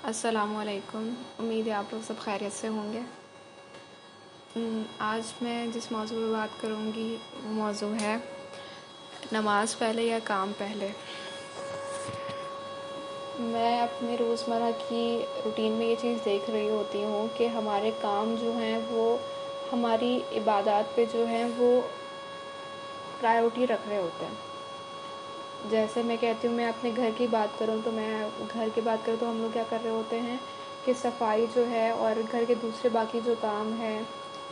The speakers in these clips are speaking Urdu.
السلام علیکم، امید ہے آپ لوگ سب خیریت سے ہوں گے۔ آج میں جس موضوع پہ بات کروں گی وہ موضوع ہے نماز پہلے یا کام پہلے۔ میں اپنے روزمرہ کی روٹین میں یہ چیز دیکھ رہی ہوتی ہوں کہ ہمارے کام جو ہیں وہ ہماری عبادات پہ جو ہیں وہ پرائیورٹی رکھ رہے ہوتے ہیں۔ جیسے میں کہتی ہوں، میں اپنے گھر کی بات کروں تو ہم لوگ کیا کر رہے ہوتے ہیں کہ صفائی جو ہے اور گھر کے دوسرے باقی جو کام ہیں،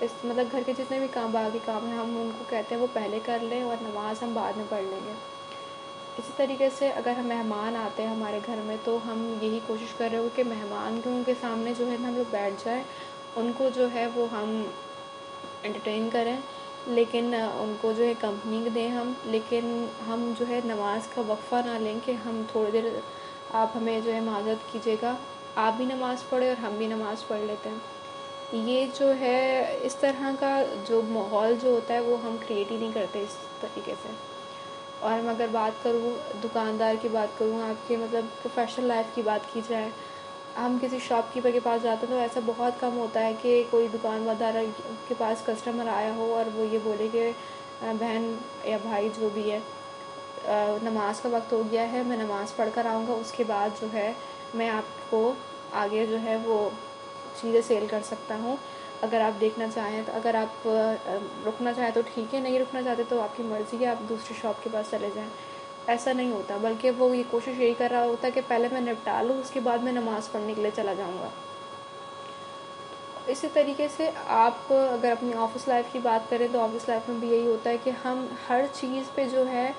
مطلب گھر کے جتنے بھی باقی کام ہیں، ہم ان کو کہتے ہیں وہ پہلے کر لیں اور نماز ہم بعد میں پڑھ لیں گے۔ اسی طریقے سے اگر ہم مہمان آتے ہیں ہمارے گھر میں تو ہم یہی کوشش کر رہے ہو کہ مہمان کے سامنے جو ہے ہم لوگ بیٹھ جائیں، ان کو جو ہے وہ ہم انٹرٹین کریں، لیکن ان کو جو ہے کمپنی دیں لیکن ہم جو ہے نماز کا وقفہ نہ لیں کہ ہم تھوڑی دیر آپ ہمیں جو ہے معذرت کیجیے گا، آپ بھی نماز پڑھیں اور ہم بھی نماز پڑھ لیتے ہیں۔ یہ جو ہے اس طرح کا جو ماحول جو ہوتا ہے وہ ہم کریٹ ہی نہیں کرتے اس طریقے سے۔ اور میں اگر بات کروں دکاندار کی بات کروں، آپ کے مطلب پروفیشنل لائف کی بات کی جائے، ہم کسی شاپ کیپر کے پاس جاتے ہیں تو ایسا بہت کم ہوتا ہے کہ کوئی دکاندار کے پاس کسٹمر آیا ہو اور وہ یہ بولے کہ بہن یا بھائی جو بھی ہے، نماز کا وقت ہو گیا ہے، میں نماز پڑھ کر آؤں گا، اس کے بعد جو ہے میں آپ کو آگے جو ہے وہ چیزیں سیل کر سکتا ہوں۔ اگر آپ دیکھنا چاہیں تو، اگر آپ رکنا چاہیں تو ٹھیک ہے، نہیں رکنا چاہتے تو آپ کی مرضی ہے، آپ دوسری شاپ کے پاس چلے جائیں۔ ایسا نہیں ہوتا، بلکہ وہ یہ کوشش یہی کر رہا ہوتا ہے کہ پہلے میں نپٹا لوں، اس کے بعد میں نماز پڑھنے کے لیے چلا جاؤں گا۔ اسی طریقے سے آپ اگر اپنی آفس لائف کی بات کریں تو آفس لائف میں بھی یہی ہوتا ہے کہ ہم ہر چیز پہ جو ہے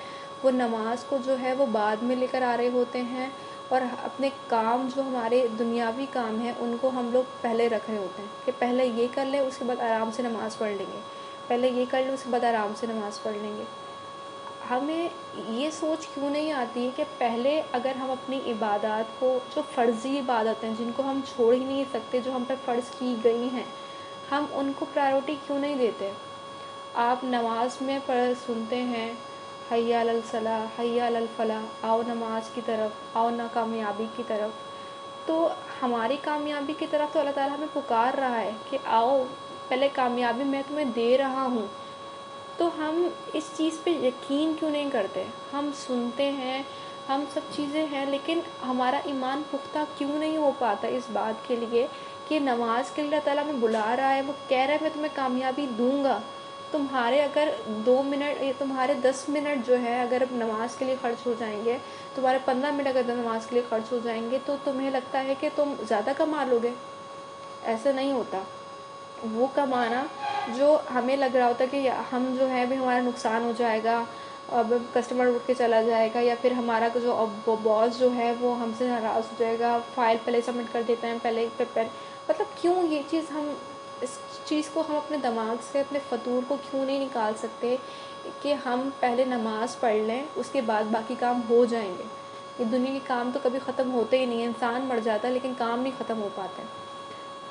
وہ نماز کو جو ہے وہ بعد میں لے کر آ رہے ہوتے ہیں، اور اپنے کام جو ہمارے دنیاوی کام ہیں ان کو ہم لوگ پہلے رکھ رہے ہوتے ہیں کہ پہلے یہ کر لیں، اس کے بعد آرام سے نماز پڑھ لیں گے، پہلے یہ کر لیں، اس کے بعد آرام سے نماز پڑھ لیں گے۔ ہمیں یہ سوچ کیوں نہیں آتی ہے کہ پہلے اگر ہم اپنی عبادات کو، جو فرضی عبادت ہیں جن کو ہم چھوڑ ہی نہیں سکتے، جو ہم پہ فرض کی گئی ہیں، ہم ان کو پرائیورٹی کیوں نہیں دیتے؟ آپ نماز میں سنتے ہیں حی علی الصلاح، حی علی الفلاح، آؤ نماز کی طرف، آؤ کامیابی کی طرف۔ تو ہماری کامیابی کی طرف تو اللہ تعالیٰ ہمیں پکار رہا ہے کہ آؤ، پہلے کامیابی میں تمہیں دے رہا ہوں۔ تو ہم اس چیز پہ یقین کیوں نہیں کرتے؟ ہم سنتے ہیں، ہم سب چیزیں ہیں، لیکن ہمارا ایمان پختہ کیوں نہیں ہو پاتا اس بات کے لیے کہ نماز کے لیے اللہ تعالیٰ ہمیں بلا رہا ہے، وہ کہہ رہا ہے میں تمہیں کامیابی دوں گا۔ تمہارے اگر 2 منٹ، تمہارے 10 منٹ جو ہے اگر نماز کے لیے خرچ ہو جائیں گے، تمہارے 15 منٹ اگر نماز کے لیے خرچ ہو جائیں گے تو تمہیں لگتا ہے کہ تم زیادہ کما لو گے؟ ایسا نہیں ہوتا۔ وہ کمانا جو ہمیں لگ رہا ہوتا ہے کہ ہم جو ہے بھی ہمارا نقصان ہو جائے گا، اب کسٹمر اٹھ کے چلا جائے گا، یا پھر ہمارا جو باس جو ہے وہ ہم سے ناراض ہو جائے گا، فائل پہلے سبمٹ کر دیتے ہیں، پہلے مطلب کیوں یہ چیز اس چیز کو ہم اپنے دماغ سے، اپنے فطور کو کیوں نہیں نکال سکتے کہ ہم پہلے نماز پڑھ لیں، اس کے بعد باقی کام ہو جائیں گے۔ یہ دنیا کے کام تو کبھی ختم ہوتے ہی نہیں ہیں، انسان مر جاتا ہے لیکن کام نہیں ختم ہو پاتے۔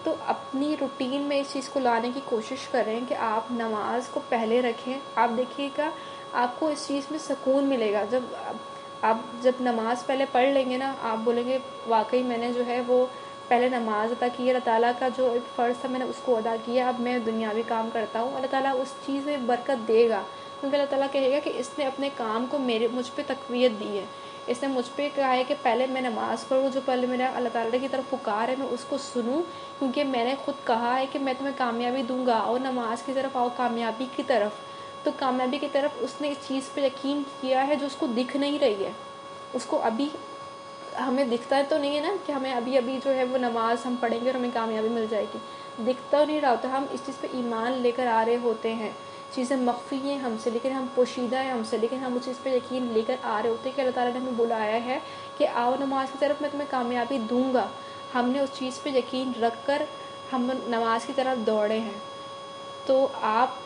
تو اپنی روٹین میں اس چیز کو لانے کی کوشش کریں کہ آپ نماز کو پہلے رکھیں۔ آپ دیکھیے گا آپ کو اس چیز میں سکون ملے گا، جب نماز پہلے پڑھ لیں گے نا، آپ بولیں گے واقعی میں نے جو ہے وہ پہلے نماز ادا کی، اللہ تعالیٰ کا جو ایک فرض تھا میں نے اس کو ادا کیا، اب میں دنیاوی کام کرتا ہوں، اللہ تعالیٰ اس چیز میں برکت دے گا، کیونکہ اللہ تعالیٰ کہے گا کہ اس نے اپنے کام کو مجھ پہ تقویت دی ہے، اس نے مجھ پہ کہا ہے کہ پہلے میں نماز پڑھوں، جو پہلے میرا اللہ تعالیٰ کی طرف پکار ہے میں اس کو سنوں، کیونکہ میں نے خود کہا ہے کہ میں تمہیں کامیابی دوں گا، اور نماز کی طرف آؤ، کامیابی کی طرف۔ تو کامیابی کی طرف اس نے اس چیز پہ یقین کیا ہے جو اس کو دکھ نہیں رہی ہے، اس کو ابھی ہمیں دکھتا تو نہیں ہے نا کہ ہمیں ابھی جو ہے وہ نماز ہم پڑھیں گے اور ہمیں کامیابی مل جائے گی، دکھتا نہیں رہا ہوتا، ہم اس چیز پہ ایمان لے کر آ رہے ہوتے ہیں، چیزیں مخفی ہیں ہم سے لیکن ہم پوشیدہ ہیں ہم سے، لیکن ہم اس چیز پہ یقین لے کر آ رہے ہوتے ہیں کہ اللہ تعالیٰ نے ہمیں بلایا ہے کہ آؤ نماز کی طرف، میں تمہیں کامیابی دوں گا۔ ہم نے اس چیز پہ یقین رکھ کر ہم نماز کی طرف دوڑے ہیں۔ تو آپ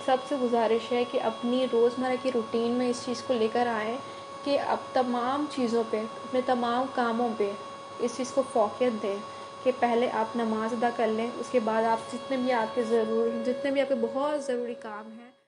سب سے گزارش ہے کہ اپنی روزمرہ کی روٹین میں اس چیز کو لے کر آئیں کہ اب تمام چیزوں پہ، اپنے تمام کاموں پہ اس چیز کو فوقیت دیں کہ پہلے آپ نماز ادا کر لیں، اس کے بعد آپ جتنے بھی آپ کے بہت ضروری کام ہیں